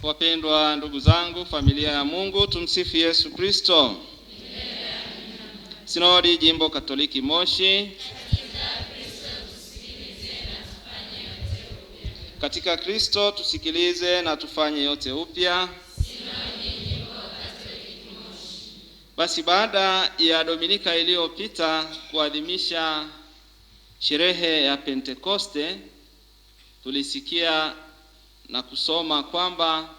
Wapendwa ndugu zangu, familia ya Mungu, tumsifu Yesu Kristo. Sinodi Jimbo Katoliki Moshi. Katika Kristo tusikilize na tufanye yote upya. Basi baada ya Dominika iliyopita kuadhimisha sherehe ya Pentekoste, tulisikia na kusoma kwamba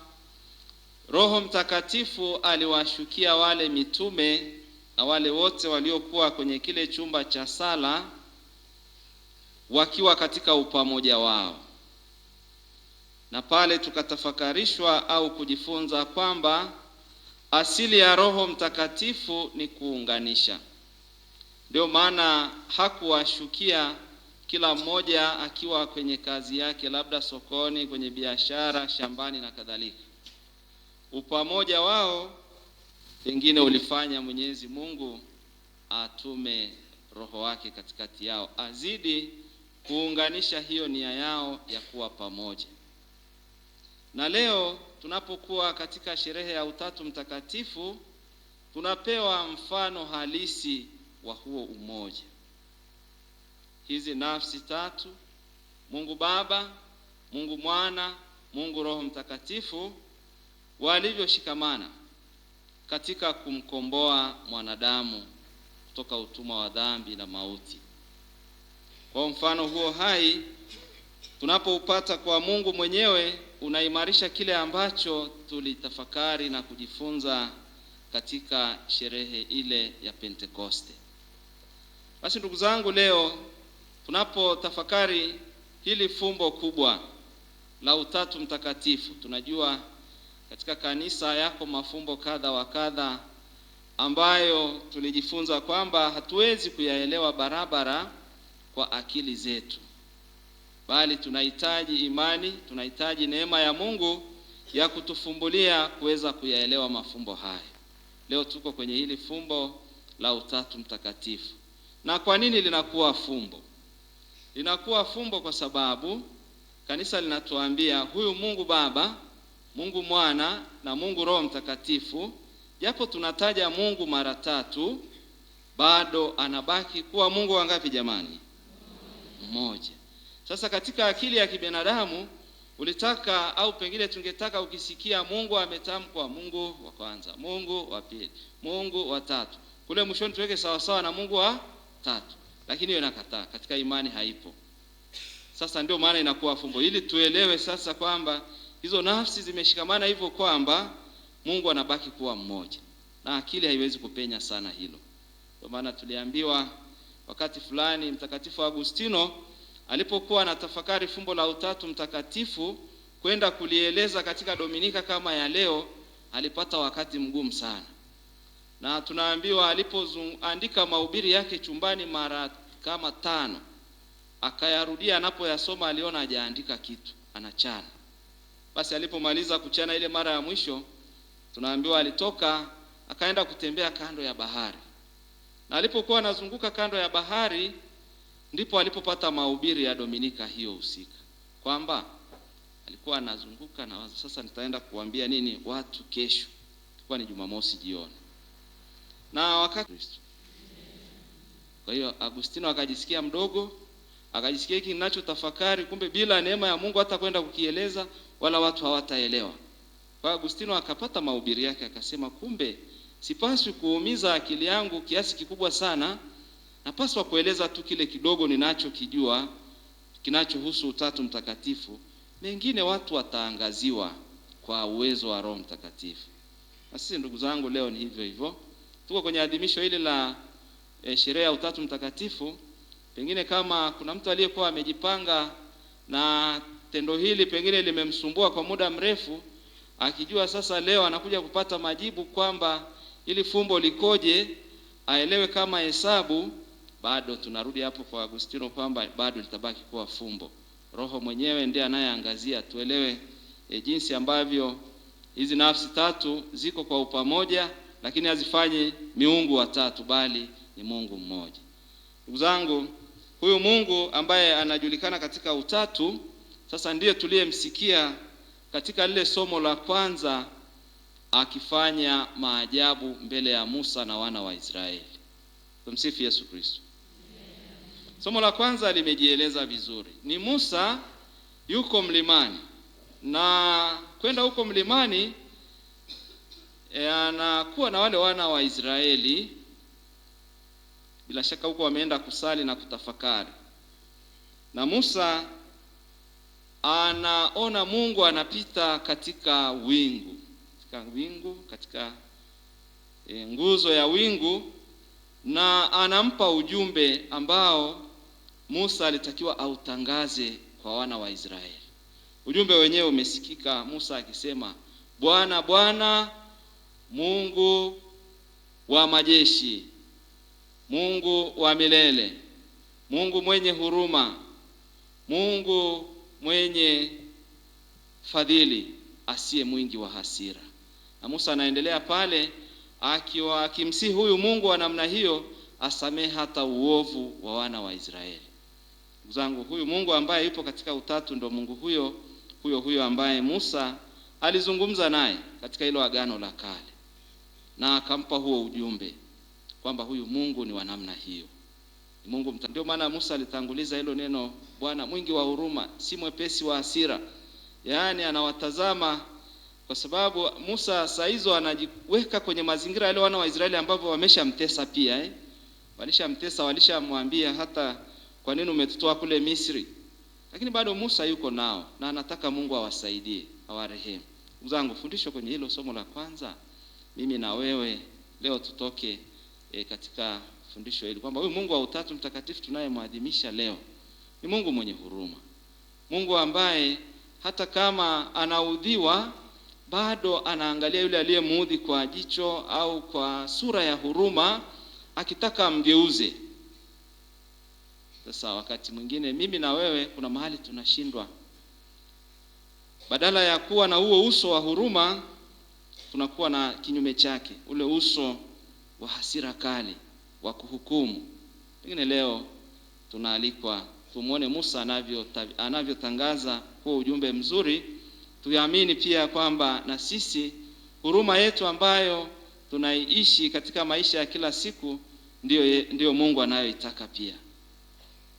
Roho Mtakatifu aliwashukia wale mitume na wale wote waliokuwa kwenye kile chumba cha sala wakiwa katika upamoja wao. Na pale tukatafakarishwa au kujifunza kwamba asili ya Roho Mtakatifu ni kuunganisha. Ndio maana hakuwashukia kila mmoja akiwa kwenye kazi yake, labda sokoni, kwenye biashara, shambani na kadhalika. Upamoja wao pengine ulifanya Mwenyezi Mungu atume Roho wake katikati yao, azidi kuunganisha hiyo nia yao ya kuwa pamoja. Na leo tunapokuwa katika sherehe ya Utatu Mtakatifu, tunapewa mfano halisi wa huo umoja. Hizi nafsi tatu, Mungu Baba, Mungu Mwana, Mungu Roho Mtakatifu, walivyoshikamana katika kumkomboa mwanadamu kutoka utumwa wa dhambi na mauti. Kwa mfano huo hai tunapoupata kwa Mungu mwenyewe, unaimarisha kile ambacho tulitafakari na kujifunza katika sherehe ile ya Pentekoste. Basi ndugu zangu, leo tunapotafakari hili fumbo kubwa la Utatu Mtakatifu, tunajua katika kanisa yako mafumbo kadha wa kadha ambayo tulijifunza kwamba hatuwezi kuyaelewa barabara kwa akili zetu, bali tunahitaji imani, tunahitaji neema ya Mungu ya kutufumbulia kuweza kuyaelewa mafumbo haya. Leo tuko kwenye hili fumbo la Utatu Mtakatifu. Na kwa nini linakuwa fumbo? Linakuwa fumbo kwa sababu kanisa linatuambia huyu Mungu Baba, Mungu Mwana na Mungu Roho Mtakatifu, japo tunataja Mungu mara tatu, bado anabaki kuwa Mungu wangapi jamani? Mmoja. Sasa katika akili ya kibinadamu ulitaka au pengine tungetaka ukisikia Mungu ametamkwa Mungu wa kwanza, Mungu wa pili, Mungu wa tatu, kule mwishoni tuweke sawa sawa na Mungu wa tatu. Lakini hiyo inakataa, katika imani haipo. Sasa ndio maana inakuwa fumbo, ili tuelewe sasa kwamba hizo nafsi zimeshikamana hivyo kwamba Mungu anabaki kuwa mmoja, na akili haiwezi kupenya sana hilo. Kwa maana tuliambiwa wakati fulani Mtakatifu Agustino alipokuwa anatafakari fumbo la Utatu Mtakatifu kwenda kulieleza katika Dominika kama ya leo, alipata wakati mgumu sana. Na tunaambiwa alipoandika mahubiri yake chumbani mara kama 5, akayarudia, anapoyasoma aliona hajaandika kitu, anachana. Basi alipomaliza kuchana ile mara ya mwisho, tunaambiwa alitoka akaenda kutembea kando ya bahari. Na alipokuwa anazunguka kando ya bahari, ndipo alipopata mahubiri ya Dominika hiyo usika, kwamba alikuwa anazunguka na wazo, sasa nitaenda kuambia nini watu kesho. Ilikuwa ni Jumamosi jioni. Na wakati Kristo. Kwa hiyo Agustino akajisikia mdogo, akajisikia hiki ninachotafakari kumbe bila neema ya Mungu hata kwenda kukieleza wala watu hawataelewa. Kwa Agustino akapata mahubiri yake, akasema kumbe sipaswi kuumiza akili yangu kiasi kikubwa sana, napaswa kueleza tu kile kidogo ninachokijua kinachohusu Utatu Mtakatifu. Mengine watu wataangaziwa kwa uwezo wa Roho Mtakatifu. Na sisi ndugu zangu, leo ni hivyo hivyo. Tuko kwenye adhimisho hili la sherehe ya Utatu Mtakatifu. Pengine kama kuna mtu aliyekuwa amejipanga na tendo hili pengine limemsumbua kwa muda mrefu, akijua sasa leo anakuja kupata majibu kwamba ili fumbo likoje, aelewe kama hesabu, bado tunarudi hapo kwa Agustino kwamba bado litabaki kuwa fumbo. Roho mwenyewe ndiye anayeangazia tuelewe jinsi ambavyo hizi nafsi tatu ziko kwa upamoja, lakini hazifanyi miungu watatu bali ni Mungu mmoja. Ndugu zangu, huyu Mungu ambaye anajulikana katika utatu, sasa ndiye tuliyemsikia katika lile somo la kwanza akifanya maajabu mbele ya Musa na wana wa Israeli. Tumsifu Yesu Kristo. Somo la kwanza limejieleza vizuri. Ni Musa yuko mlimani, na kwenda huko mlimani anakuwa na wale wana wa Israeli. Bila shaka huko wameenda kusali na kutafakari. Na Musa anaona Mungu anapita katika wingu. Katika nguzo ya wingu, na anampa ujumbe ambao Musa alitakiwa autangaze kwa wana wa Israeli. Ujumbe wenyewe umesikika, Musa akisema, Bwana, Bwana, Mungu wa majeshi, Mungu wa milele, Mungu mwenye huruma, Mungu mwenye fadhili, asiye mwingi wa hasira. Na Musa anaendelea pale akimsihi huyu Mungu wa namna hiyo asamehe hata uovu wa wana wa Israeli. Ndugu zangu, huyu Mungu ambaye yupo katika utatu ndo Mungu huyo ambaye Musa alizungumza naye katika hilo agano la kale, na akampa huo ujumbe kwamba huyu Mungu ni wa namna hiyo. Ni Mungu ndio maana Musa alitanguliza hilo neno, Bwana mwingi wa huruma, si mwepesi wa hasira. Yaani anawatazama, kwa sababu Musa saa hizo anajiweka kwenye mazingira yale wana wa Israeli ambao wameshamtesa pia. Walishamtesa, walishamwambia hata kwa nini umetutoa kule Misri. Lakini bado Musa yuko nao na anataka Mungu awasaidie, awarehemu. Ndugu zangu, fundisho kwenye hilo somo la kwanza, mimi na wewe leo tutoke katika fundisho hili kwamba huyu Mungu wa utatu mtakatifu tunayemwadhimisha leo ni Mungu mwenye huruma. Mungu ambaye hata kama anaudhiwa bado anaangalia yule aliyemuudhi kwa jicho au kwa sura ya huruma, akitaka amgeuze. Sasa wakati mwingine mimi na wewe kuna mahali tunashindwa. Badala ya kuwa na huo uso wa huruma, tunakuwa na kinyume chake, ule uso wa hasira kali, wa kuhukumu. Pengine leo tunaalikwa tumuone Musa anavyotangaza huo ujumbe mzuri, tuamini pia kwamba na sisi huruma yetu ambayo tunaiishi katika maisha ya kila siku ndio Mungu anayoitaka pia.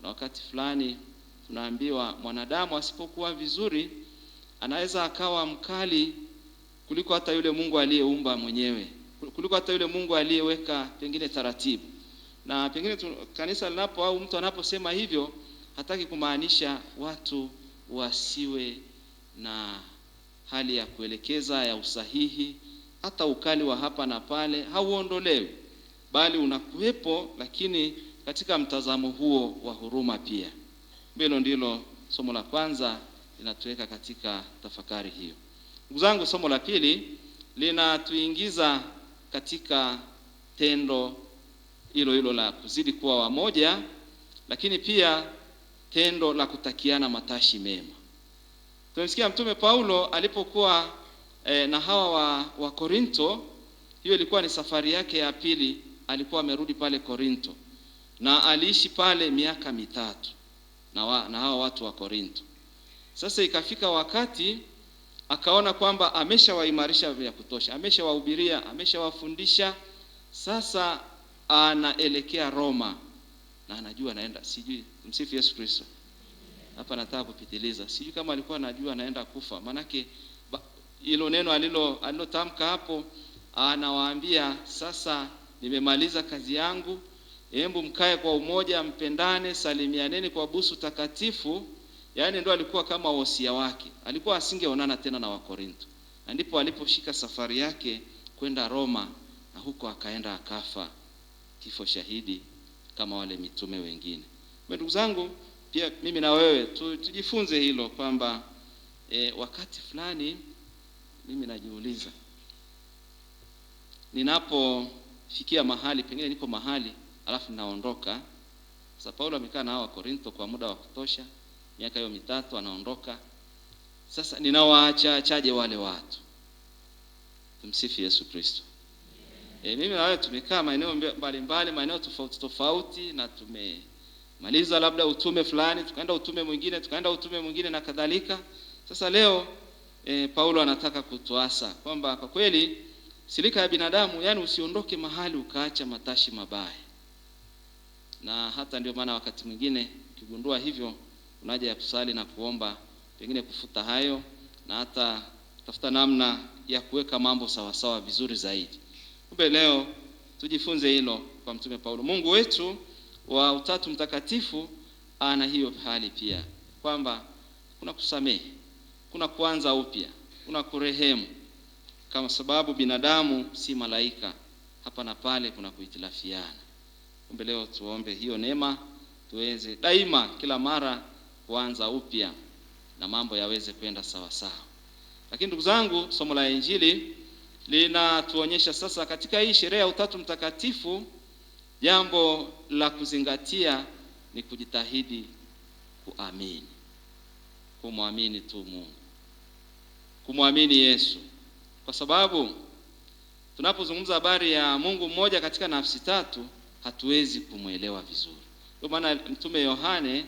Na wakati fulani tunaambiwa mwanadamu asipokuwa vizuri anaweza akawa mkali kuliko hata yule Mungu aliyeumba mwenyewe, kuliko hata yule Mungu aliyeweka pengine taratibu. Na pengine kanisa linapo au mtu anaposema hivyo hataki kumaanisha watu wasiwe na hali ya kuelekeza ya usahihi. Hata ukali wa hapa na pale hauondolewi, bali unakuwepo, lakini katika mtazamo huo wa huruma pia. Hilo ndilo somo la kwanza linatuweka katika tafakari hiyo. Ndugu zangu, somo la pili linatuingiza katika tendo hilo la kuzidi kuwa wamoja, lakini pia tendo la kutakiana matashi mema. Tumesikia Mtume Paulo alipokuwa na hawa wa Korinto, hiyo ilikuwa ni safari yake ya pili, alikuwa amerudi pale Korinto na aliishi pale miaka 3 na hawa watu wa Korinto. Sasa ikafika wakati akaona kwamba ameshawaimarisha vya kutosha, ameshawahubiria, ameshawafundisha. Sasa anaelekea Roma na anajua anaenda, sijui, msifu Yesu Kristo. Hapa nataka kupitiliza, sijui kama alikuwa anajua anaenda kufa, manake hilo neno alilotamka hapo, anawaambia sasa nimemaliza kazi yangu, hebu mkae kwa umoja, mpendane, salimianeni kwa busu takatifu. Yaani ndio alikuwa kama wosia wake, alikuwa asingeonana tena na Wakorinto. Na ndipo aliposhika safari yake kwenda Roma, na huko akaenda akafa kifo shahidi kama wale mitume wengine. Ndugu zangu, pia mimi na wewe tujifunze hilo kwamba wakati fulani mimi najiuliza, ninapofikia mahali, pengine nipo mahali alafu naondoka. Sasa Paulo amekaa na hao Korinto kwa muda wa kutosha, miaka hiyo 3, anaondoka. Sasa ninawaachaje wale watu? Tumsifu Yesu Kristo. Mimi na wewe tumekaa maeneo mbalimbali, maeneo tofauti, na tumemaliza labda utume fulani, tukaenda utume mwingine na kadhalika. Sasa leo Paulo anataka kutuasa kwamba kwa kweli silika ya binadamu, yani usiondoke mahali ukaacha matashi mabaya. Na hata ndio maana wakati mwingine ukigundua hivyo, unaja ya kusali na kuomba pengine kufuta hayo, na hata tafuta namna ya kuweka mambo sawa sawa vizuri zaidi. Kumbe leo tujifunze hilo kwa mtume Paulo. Mungu wetu wa Utatu Mtakatifu ana hiyo hali pia, kwamba kuna kusamehe, kuna kuanza upya, kuna kurehemu, kama sababu binadamu si malaika, hapa na pale kuna kuhitilafiana. Kumbe leo tuombe hiyo neema, tuweze daima kila mara kuanza upya na mambo yaweze kwenda sawa sawa. Lakini ndugu zangu, somo la Injili linatuonyesha sasa katika hii sherehe ya Utatu Mtakatifu, jambo la kuzingatia ni kujitahidi kuamini. Kumwamini tu Mungu, kumwamini Yesu. Kwa sababu tunapozungumza habari ya Mungu mmoja katika nafsi tatu, hatuwezi kumuelewa vizuri. Kwa maana mtume Yohane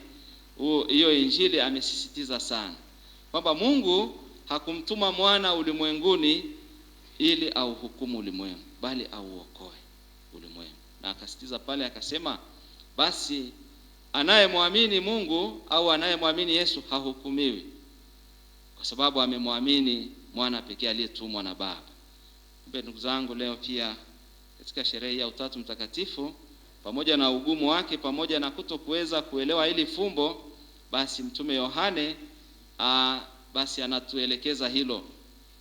hiyo Injili amesisitiza sana kwamba Mungu hakumtuma mwana ulimwenguni ili auhukumu ulimwengu, bali auokoe ulimwengu. Na akasitiza pale akasema, basi anayemwamini Mungu au anayemwamini Yesu hahukumiwi, kwa sababu amemwamini mwana pekee aliyetumwa na Baba. Kumbe ndugu zangu, leo pia katika sherehe ya Utatu Mtakatifu, pamoja na ugumu wake, pamoja na kutokuweza kuelewa hili fumbo, basi mtume Yohane basi anatuelekeza hilo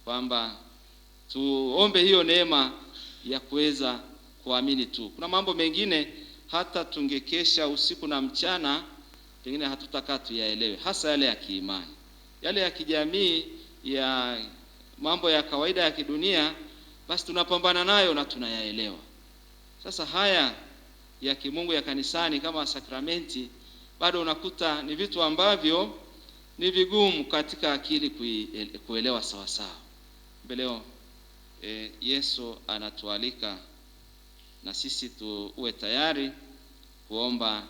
kwamba tuombe hiyo neema ya kuweza kuamini tu. Kuna mambo mengine hata tungekesha usiku na mchana, pengine hatutakaa tuyaelewe, hasa yale ya kiimani. Yale ya kijamii, ya mambo ya kawaida ya kidunia, basi tunapambana nayo na tunayaelewa. Sasa haya ya kimungu ya kanisani kama sakramenti, bado unakuta ni vitu ambavyo ni vigumu katika akili kuelewa sawa sawa. Leo Yesu anatualika na sisi tuwe tayari kuomba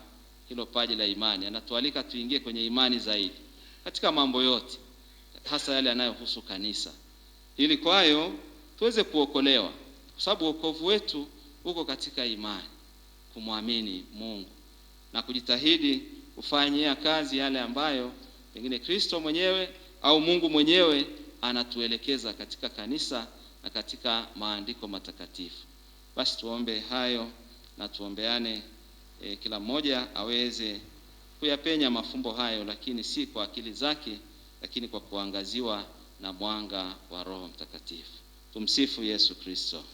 hilo paji la imani. Anatualika tuingie kwenye imani zaidi katika mambo yote, hasa yale yanayohusu kanisa, ili kwayo tuweze kuokolewa, kwa sababu wokovu wetu uko katika imani, kumwamini Mungu na kujitahidi kufanyia kazi yale ambayo pengine Kristo mwenyewe au Mungu mwenyewe anatuelekeza katika kanisa na katika maandiko matakatifu. Basi tuombe hayo na tuombeane, kila mmoja aweze kuyapenya mafumbo hayo, lakini si kwa akili zake, lakini kwa kuangaziwa na mwanga wa Roho Mtakatifu. Tumsifu Yesu Kristo.